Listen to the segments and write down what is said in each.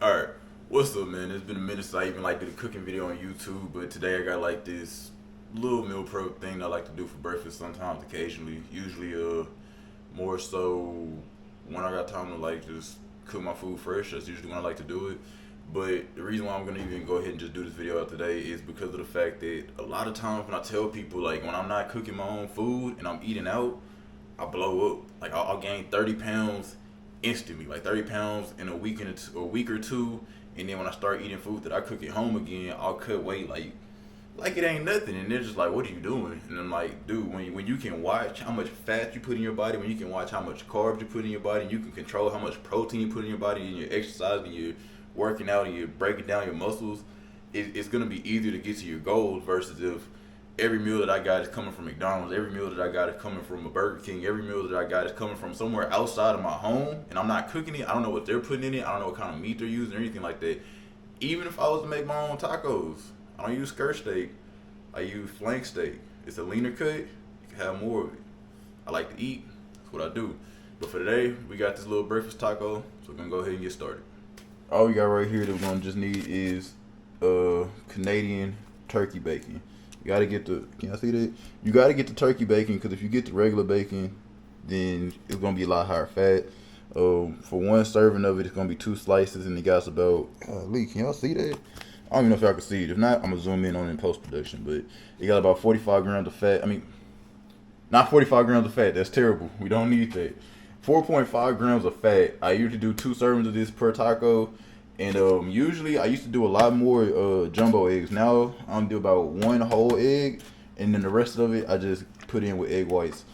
Alright, what's up, man? It's been a minute since I even did a cooking video on YouTube, but today I got this little meal prep thing that I like to do for breakfast sometimes, occasionally. Usually, more so when I got time to just cook my food fresh. That's usually when I like to do it. But the reason why I'm gonna even go ahead and just do this video out today is because of the fact that a lot of times when I tell people when I'm not cooking my own food and I'm eating out, I blow up. I'll gain 30 pounds instantly, 30 pounds in a week or two, and then when I start eating food that I cook at home again, I'll cut weight like it ain't nothing, and they're just like, "What are you doing?" And I'm like, "Dude, when you can watch how much fat you put in your body, when you can watch how much carbs you put in your body, and you can control how much protein you put in your body, and you're exercising, you're working out, and you're breaking down your muscles, it's gonna be easier to get to your goals versus if every meal that I got is coming from McDonald's, every meal that I got is coming from a Burger King, every meal that I got is coming from somewhere outside of my home, and I'm not cooking it. I don't know what they're putting in it. I don't know what kind of meat they're using or anything like that. Even if I was to make my own tacos, I don't use skirt steak. I use flank steak. It's a leaner cut. You can have more of it. I like to eat. That's what I do. But for today, we got this little breakfast taco, so we're gonna go ahead and get started. All we got right here that we're gonna just need is Canadian turkey bacon. You gotta get can I see that? You gotta get the turkey bacon, because if you get the regular bacon, then it's gonna be a lot higher fat. For one serving of it, it's gonna be 2 slices, and it got about, Lee, can y'all see that? I don't even know if y'all can see it. If not, I'm gonna zoom in on it in post production. But it got about 45 grams of fat. I mean, not 45 grams of fat. That's terrible. We don't need that. 4.5 grams of fat. I usually do 2 servings of this per taco. And usually I used to do a lot more jumbo eggs. Now I'm do about 1 whole egg, and then the rest of it I just put in with egg whites.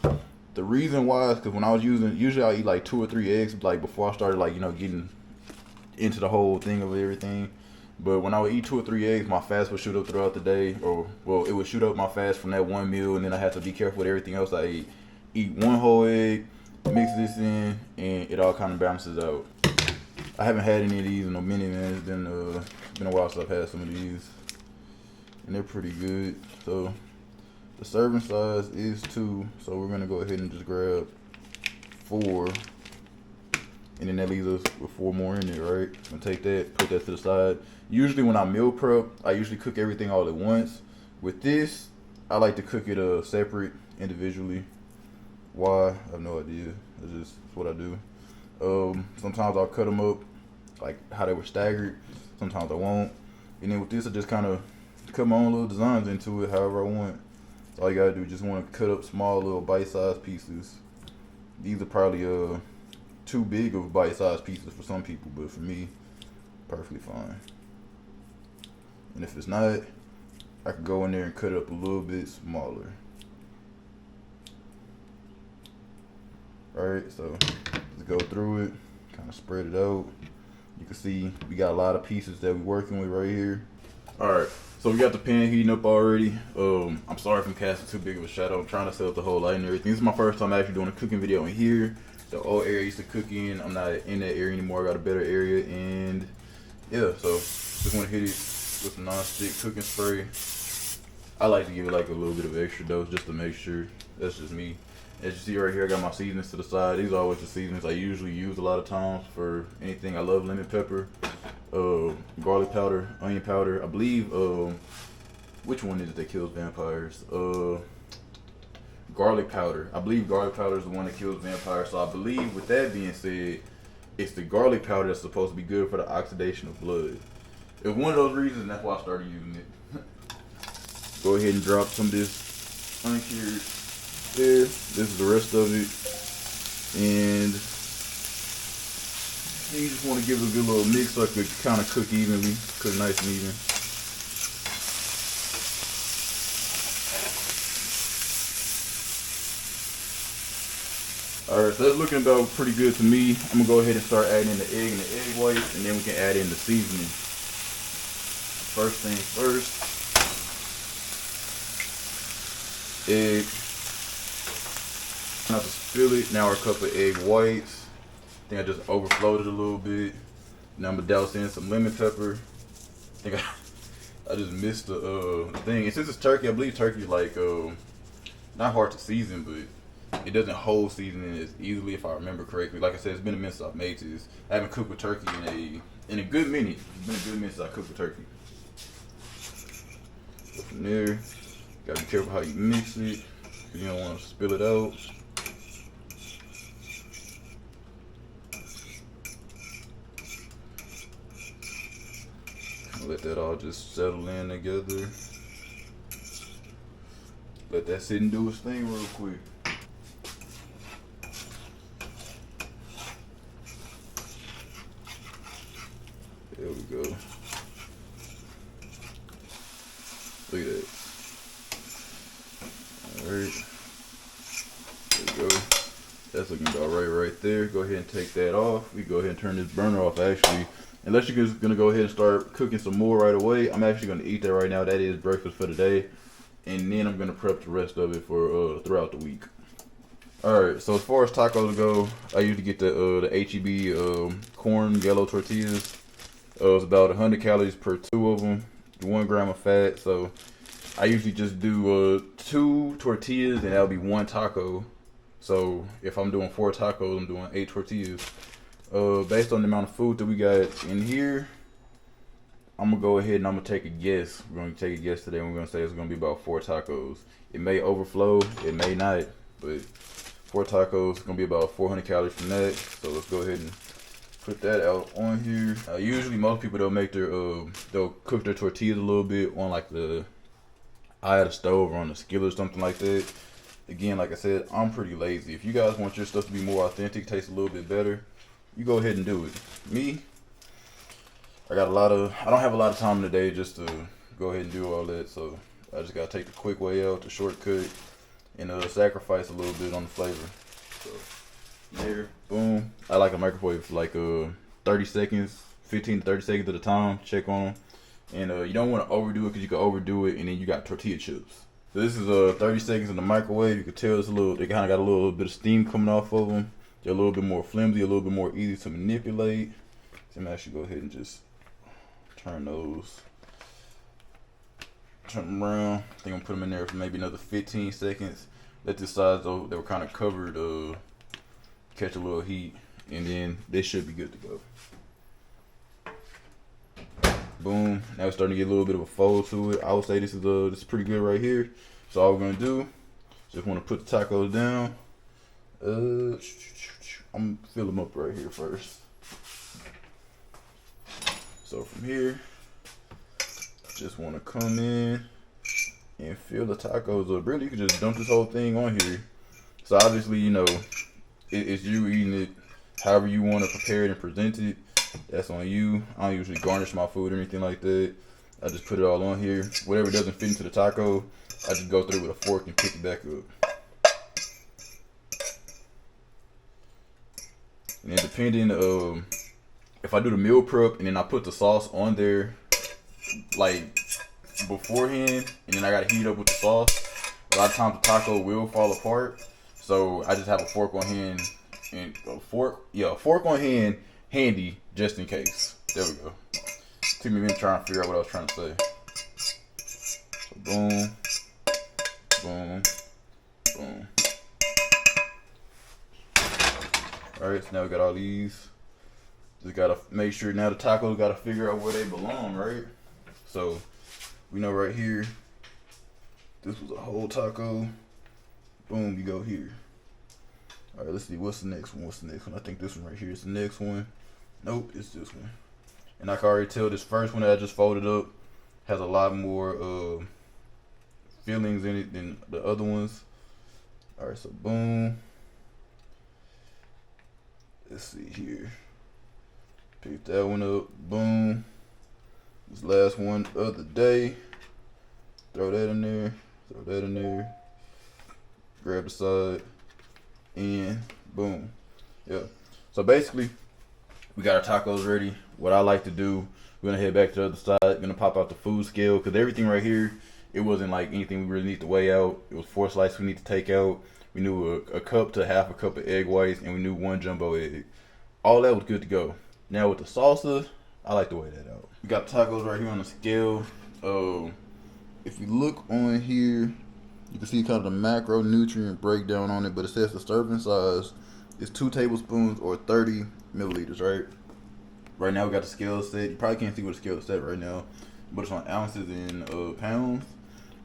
The reason why is because when I was usually I eat 2 or 3 eggs before I started getting into the whole thing of everything. But when I would eat 2 or 3 eggs, my fast would shoot up throughout the day, or well, it would shoot up my fast from that one meal, and then I had to be careful with everything else I ate. Eat 1 whole egg, mix this in, and it all kind of balances out. I haven't had any of these in a minute, man. It's been a while since I've had some of these, and they're pretty good. So the serving size is 2, so we're gonna go ahead and just grab 4, and then that leaves us with 4 more in there, right? I'm gonna take that, put that to the side. Usually when I meal prep, I usually cook everything all at once. With this, I like to cook it separate, individually. Why? I have no idea. That's what I do. Sometimes I'll cut them up how they were staggered. Sometimes I won't. And then with this, I just kind of cut my own little designs into it however I want. So all you gotta do is just want to cut up small little bite-sized pieces. These are probably too big of bite-sized pieces for some people, but for me, perfectly fine. And if it's not, I can go in there and cut it up a little bit smaller. Alright, so let's go through it, kind of spread it out. You can see we got a lot of pieces that we're working with right here. Alright, so we got the pan heating up already. I'm sorry if I'm casting too big of a shadow. I'm trying to set up the whole light and everything. This is my first time actually doing a cooking video in here. The old area I used to cook in, I'm not in that area anymore. I got a better area, and yeah, so just want to hit it with some non-stick cooking spray. I like to give it a little bit of extra dose just to make sure. That's just me. As you see right here, I got my seasonings to the side. These are always the seasonings I usually use a lot of times for anything. I love lemon pepper, garlic powder, onion powder. I believe, which one is it that kills vampires? Garlic powder. I believe garlic powder is the one that kills vampires. So I believe, with that being said, it's the garlic powder that's supposed to be good for the oxidation of blood. It's one of those reasons, that's why I started using it. Go ahead and drop some of this uncured there. This is the rest of it, and you just want to give it a good little mix so it could kind of cook evenly, cook nice and even. Alright, so that's looking about pretty good to me. I'm gonna go ahead and start adding in the egg and the egg whites, and then we can add in the seasoning. First thing first, egg. Not to spill it. Now our cup of egg whites. I think I just overflowed it a little bit. Now I'm gonna douse in some lemon pepper. I think I just missed the thing. And since it's turkey, I believe turkey is not hard to season, but it doesn't hold seasoning as easily, if I remember correctly. Like I said, it's been a minute since I've made this. I haven't cooked with turkey in a good minute. It's been a good minute since I cooked the turkey. So from there, gotta be careful how you mix it. You don't want to spill it out. Let that all just settle in together. Let that sit and do its thing real quick. There we go. Look at that. Alright. There we go. That's looking about right there. Go ahead and take that off. We go ahead and turn this burner off actually. Unless you're just gonna go ahead and start cooking some more right away. I'm actually gonna eat that right now. That is breakfast for today. And then I'm gonna prep the rest of it for throughout the week. Alright, so as far as tacos go, I usually get the HEB corn yellow tortillas. It's about 100 calories per 2 of them, 1 gram of fat. So I usually just do 2 tortillas and that'll be 1 taco. So if I'm doing 4 tacos, I'm doing 8 tortillas. Based on the amount of food that we got in here, I'm gonna go ahead and I'm gonna take a guess. We're gonna take a guess today and we're gonna say it's gonna be about 4 tacos. It may overflow, it may not, but 4 tacos is gonna be about 400 calories from that. So let's go ahead and put that out on here. Usually most people they'll cook their tortillas a little bit on like the eye of the stove or on the skillet or something like that. Again, like I said, I'm pretty lazy. If you guys want your stuff to be more authentic, taste a little bit better, you go ahead and do it. Me, I don't have a lot of time in the day just to go ahead and do all that. So I just gotta take the quick way out, the shortcut, and sacrifice a little bit on the flavor. So there, boom. I like a microwave for like 30 seconds, 15 to 30 seconds at a time. Check on them. And you don't want to overdo it because you can overdo it and then you got tortilla chips. So this is 30 seconds in the microwave. You can tell they kind of got a little bit of steam coming off of them. They're a little bit more flimsy, a little bit more easy to manipulate. So I'm actually go ahead and just turn them around. I think I'm gonna put them in there for maybe another 15 seconds. Let this side, though, they were kind of covered, catch a little heat, and then they should be good to go. Boom. Now it's starting to get a little bit of a fold to it. I would say this is pretty good right here. So all we're gonna do, just want to put the tacos down. I'm gonna fill them up right here first. So from here, just want to come in and fill the tacos up. Really, you can just dump this whole thing on here. So obviously, you know, it's you eating it however you want to prepare it and present it. That's on you. I don't usually garnish my food or anything like that. I just put it all on here. Whatever doesn't fit into the taco, I just go through with a fork and pick it back up. And then depending, if I do the meal prep and then I put the sauce on there, like beforehand, and then I gotta heat up with the sauce, a lot of times the taco will fall apart. So I just have a fork on hand and a fork on hand handy just in case. There we go. Took me a minute trying to figure out what I was trying to say. So boom, boom, boom. Alright, so now we got all these. Just gotta make sure now the tacos gotta figure out where they belong, right? So we know right here, this was a whole taco. Boom, you go here. Alright, let's see, what's the next one? I think this one right here is the next one. Nope, it's this one. And I can already tell this first one that I just folded up has a lot more fillings in it than the other ones. Alright, so boom. Let's see here. Pick that one up. Boom. This last one of the day. Throw that in there. Throw that in there. Grab the side. And boom. Yeah. So basically, we got our tacos ready. What I like to do, we're gonna head back to the other side. Gonna pop out the food scale because everything right here, it wasn't like anything we really need to weigh out. It was 4 slices we need to take out. We knew a cup to half a cup of egg whites, and we knew 1 jumbo egg. All that was good to go. Now with the salsa, I like to weigh that out. We got tacos right here on the scale. If you look on here, you can see kind of the macronutrient breakdown on it, but it says the serving size is 2 tablespoons or 30 milliliters, right? Right now we got the scale set. You probably can't see what the scale is set right now, but it's on ounces and pounds.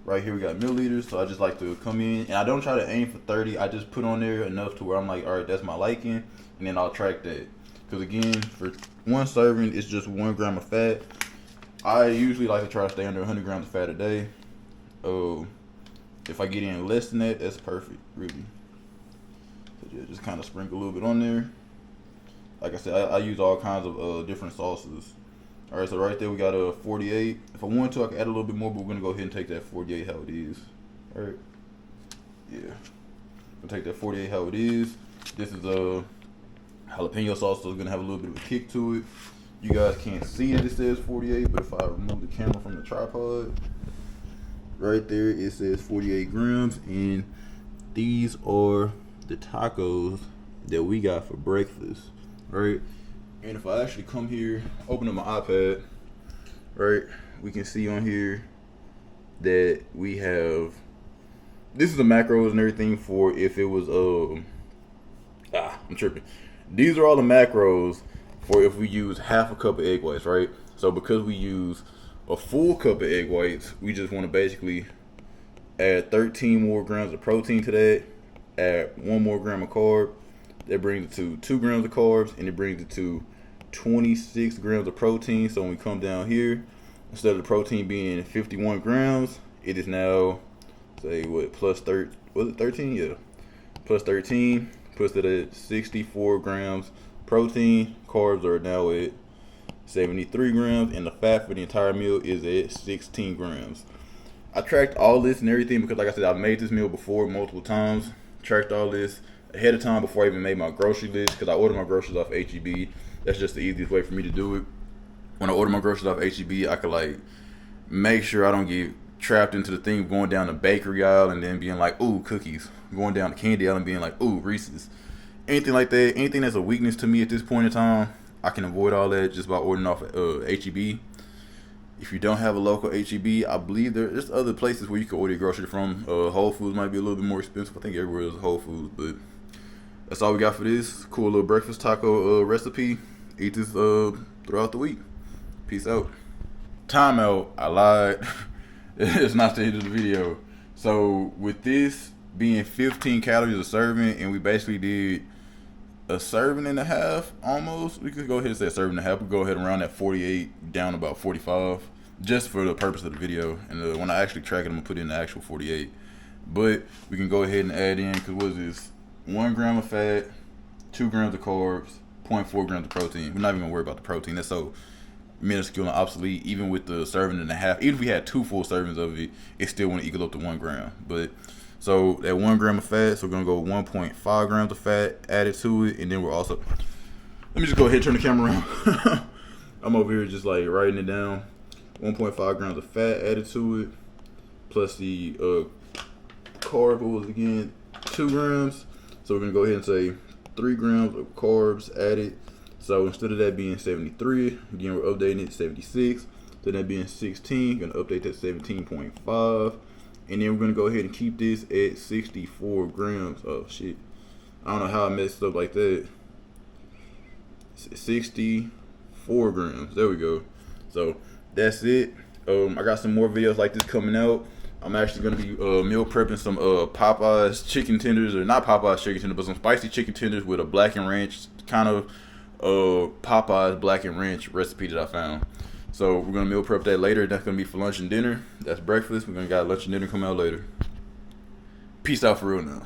Right here we got milliliters, so I just like to come in, and I don't try to aim for 30. I just put on there enough to where I'm like, all right, that's my liking, and then I'll track that. Because again, for one serving, it's just 1 gram of fat. I usually like to try to stay under 100 grams of fat a day. If I get in less than that, that's perfect, really. So yeah, just kind of sprinkle a little bit on there. Like I said, I use all kinds of different sauces. All right, so right there we got a 48. If I want to, I can add a little bit more, but we're gonna go ahead and take that 48 how it is. All right. Yeah. We'll take that 48 how it is. This is a jalapeno sauce, so it's gonna have a little bit of a kick to it. You guys can't see that it says 48, but if I remove the camera from the tripod, right there it says 48 grams, and these are the tacos that we got for breakfast, right? And if I actually come here, open up my iPad, right, we can see on here that we have, this is the macros and everything for if it was, I'm tripping. These are all the macros for if we use half a cup of egg whites, right? So because we use a full cup of egg whites, we just want to basically add 13 more grams of protein to that, add 1 more gram of carb. That brings it to 2 grams of carbs, and it brings it to 26 grams of protein. So when we come down here, instead of the protein being 51 grams, it is now, say, what, plus 13, was it 13? Yeah, plus 13, puts it at 64 grams protein. Carbs are now at 73 grams, and the fat for the entire meal is at 16 grams. I tracked all this and everything because, like I said, I've made this meal before multiple times. Tracked all this ahead of time before I even made my grocery list, because I order my groceries off HEB. That's just the easiest way for me to do it. When I order my groceries off HEB, I could like make sure I don't get trapped into the thing of going down the bakery aisle and then being like, ooh, cookies. Going down the candy aisle and being like, ooh, Reese's. Anything like that, anything that's a weakness to me at this point in time, I can avoid all that just by ordering off HEB. If you don't have a local HEB, I believe there's other places where you can order your groceries from. Whole Foods might be a little bit more expensive. I think everywhere is Whole Foods, but that's all we got for this cool little breakfast taco recipe. Eat this throughout the week. Peace out. Timeout. I lied. It's not the end of the video. So with this being 15 calories a serving, and we basically did a serving and a half almost. We could go ahead and say a serving and a half. We'll go ahead and round that 48 down to about 45 just for the purpose of the video. And when I actually track it, I'm going to put in the actual 48. But we can go ahead and add in, because what is this? 1 gram of fat, 2 grams of carbs, 0.4 grams of protein. We're not even going to worry about the protein. That's so minuscule and obsolete. Even with the serving and a half, even if we had 2 full servings of it, it still wouldn't equal up to 1 gram. But so that 1 gram of fat, so we're gonna go 1.5 grams of fat added to it, and then we're also, let me just go ahead and turn the camera around. I'm over here just like writing it down. 1.5 grams of fat added to it, plus the carb was again 2 grams. So we're gonna go ahead and say 3 grams of carbs added. So instead of that being 73, again we're updating it to 76. So that being 16, gonna update that 17.5. And then we're going to go ahead and keep this at 64 grams. Oh, shit. I don't know how I messed up like that. 64 grams. There we go. So, that's it. I got some more videos like this coming out. I'm actually going to be meal prepping some Popeyes chicken tenders. Or not Popeyes chicken tenders, but some spicy chicken tenders with a black and ranch kind of Popeyes black and ranch recipe that I found. So we're gonna meal prep that later. That's gonna be for lunch and dinner. That's breakfast. We're gonna got lunch and dinner come out later. Peace out for real now.